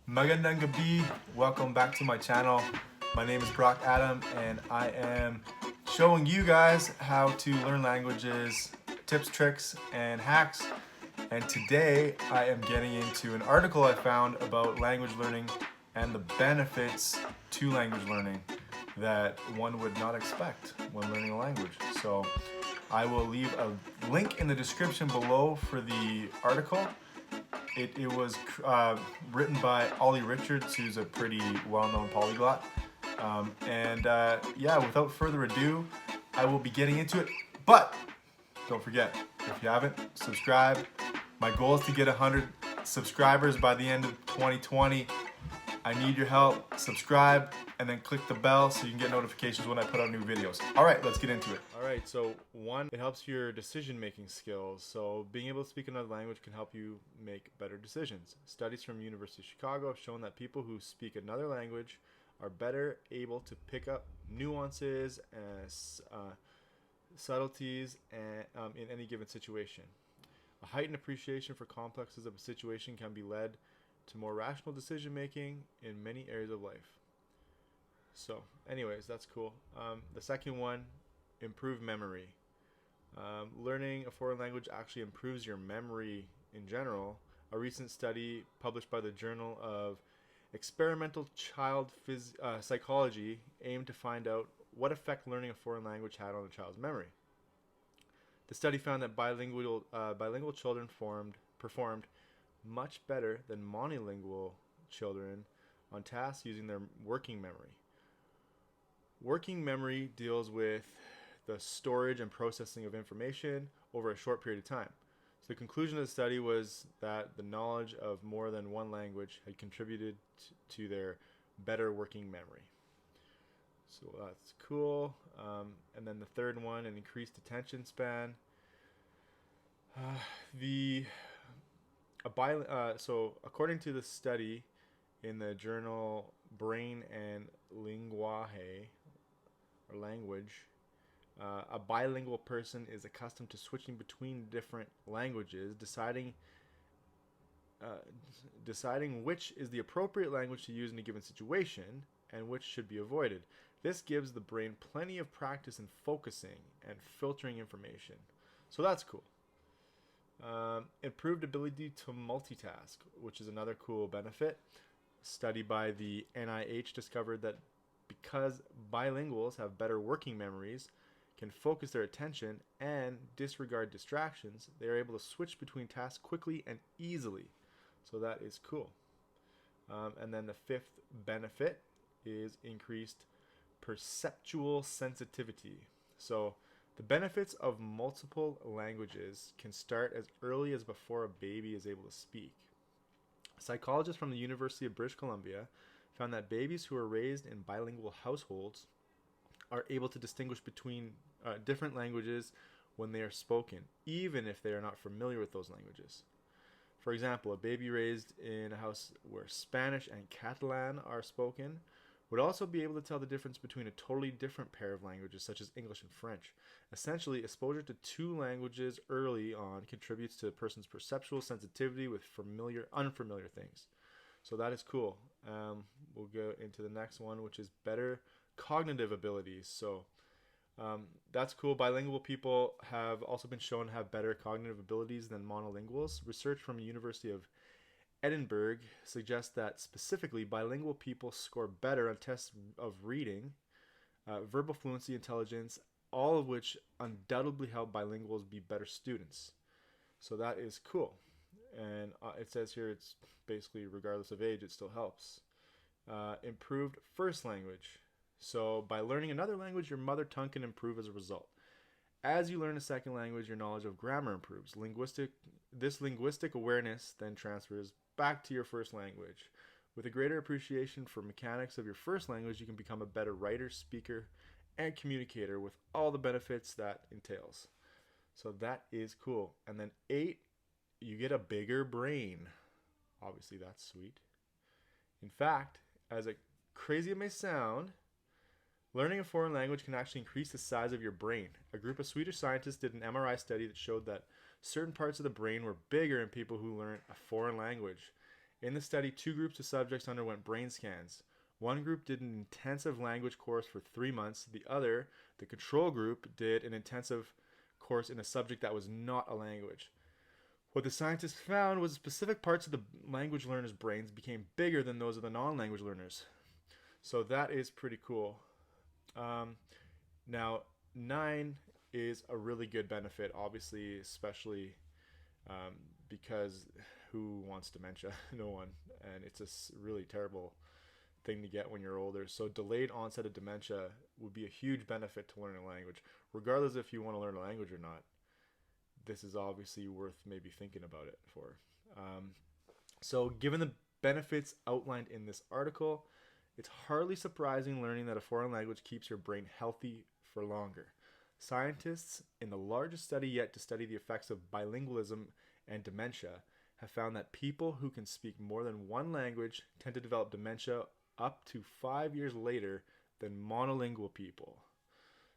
Magandang gabi. Welcome back to my channel. My name is Brock Adam, and I am showing you guys how to learn languages, tips, tricks, and hacks. And today I am getting into an article I found about language learning and the benefits to language learning that one would not expect when learning a language. So I will leave a link in the description below for the article. It was written by Ollyrichards, who's a pretty well-known polyglot. Yeah, without further ado, I will be getting into it. But don't forget, if you haven't, subscribe. My goal is to get 100 subscribers by the end of 2020. I need your help. Subscribe and then click the bell so you can get notifications when I put out new videos. All right, let's get into it. All right, so one, it helps your decision-making skills. So being able to speak another language can help you make better decisions. Studies from University of Chicago have shown that people who speak another language are better able to pick up nuances and subtleties in any given situation. A heightened appreciation for complexes of a situation can be led to more rational decision making in many areas of life. So, anyways, that's cool. The second one, improve memory. Learning a foreign language actually improves your memory in general. A recent study published by the Journal of Experimental Child Psychology aimed to find out what effect learning a foreign language had on a child's memory. The study found that bilingual children performed much better than monolingual children on tasks using their working memory. Working memory deals with the storage and processing of information over a short period of time. So the conclusion of the study was that the knowledge of more than one language had contributed to their better working memory. So that's cool. And then the third one, an increased attention span. So according to the study in the journal Brain and Language, a bilingual person is accustomed to switching between different languages, deciding which is the appropriate language to use in a given situation and which should be avoided. This gives the brain plenty of practice in focusing and filtering information. So that's cool. Improved ability to multitask, which is another cool benefit. A study by the NIH discovered that because bilinguals have better working memories, can focus their attention, and disregard distractions, they are able to switch between tasks quickly and easily. So that is cool. And then the fifth benefit is increased perceptual sensitivity. So the benefits of multiple languages can start as early as before a baby is able to speak. Psychologists from the University of British Columbia found that babies who are raised in bilingual households are able to distinguish between different languages when they are spoken, even if they are not familiar with those languages. For example, a baby raised in a house where Spanish and Catalan are spoken would also be able to tell the difference between a totally different pair of languages such as English and French. Essentially, exposure to two languages early on contributes to a person's perceptual sensitivity with unfamiliar things. So that is cool. We'll go into the next one, which is better cognitive abilities. So that's cool. Bilingual people have also been shown to have better cognitive abilities than monolinguals. Research from the University of Edinburgh suggests that specifically bilingual people score better on tests of reading, verbal fluency, intelligence, all of which undoubtedly help bilinguals be better students. So that is cool. And it says here it's basically regardless of age, it still helps. Improved first language. So by learning another language, your mother tongue can improve as a result. As you learn a second language, your knowledge of grammar improves. This linguistic awareness then transfers back to your first language. With a greater appreciation for mechanics of your first language, you can become a better writer, speaker, and communicator with all the benefits that entails. So that is cool. And then 8, you get a bigger brain. Obviously, that's sweet. In fact, as crazy as it may sound, learning a foreign language can actually increase the size of your brain. A group of Swedish scientists did an MRI study that showed that certain parts of the brain were bigger in people who learned a foreign language. In the study, 2 groups of subjects underwent brain scans. One group did an intensive language course for 3 months. The other, the control group, did an intensive course in a subject that was not a language. What the scientists found was specific parts of the language learners' brains became bigger than those of the non-language learners. So that is pretty cool. Now, 9 is a really good benefit, obviously, especially because who wants dementia? No one. And it's a really terrible thing to get when you're older. So delayed onset of dementia would be a huge benefit to learning a language, regardless if you want to learn a language or not. This is obviously worth maybe thinking about it for. So given the benefits outlined in this article, it's hardly surprising learning that a foreign language keeps your brain healthy for longer. Scientists, in the largest study yet to study the effects of bilingualism and dementia, have found that people who can speak more than one language tend to develop dementia up to 5 years later than monolingual people.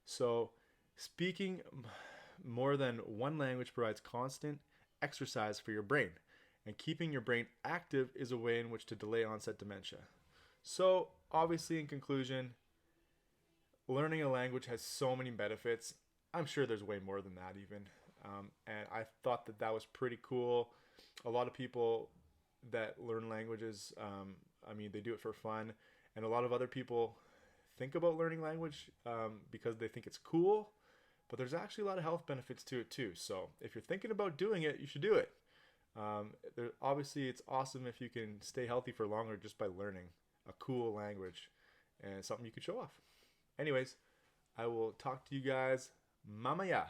So, speaking more than one language provides constant exercise for your brain, and keeping your brain active is a way in which to delay onset dementia. So, obviously, in conclusion, learning a language has so many benefits. I'm sure there's way more than that even. And I thought that that was pretty cool. A lot of people that learn languages, they do it for fun. And a lot of other people think about learning language because they think it's cool. But there's actually a lot of health benefits to it too. So if you're thinking about doing it, you should do it. Obviously, it's awesome if you can stay healthy for longer just by learning a cool language. And it's something you could show off. Anyways, I will talk to you guys. Mamaya.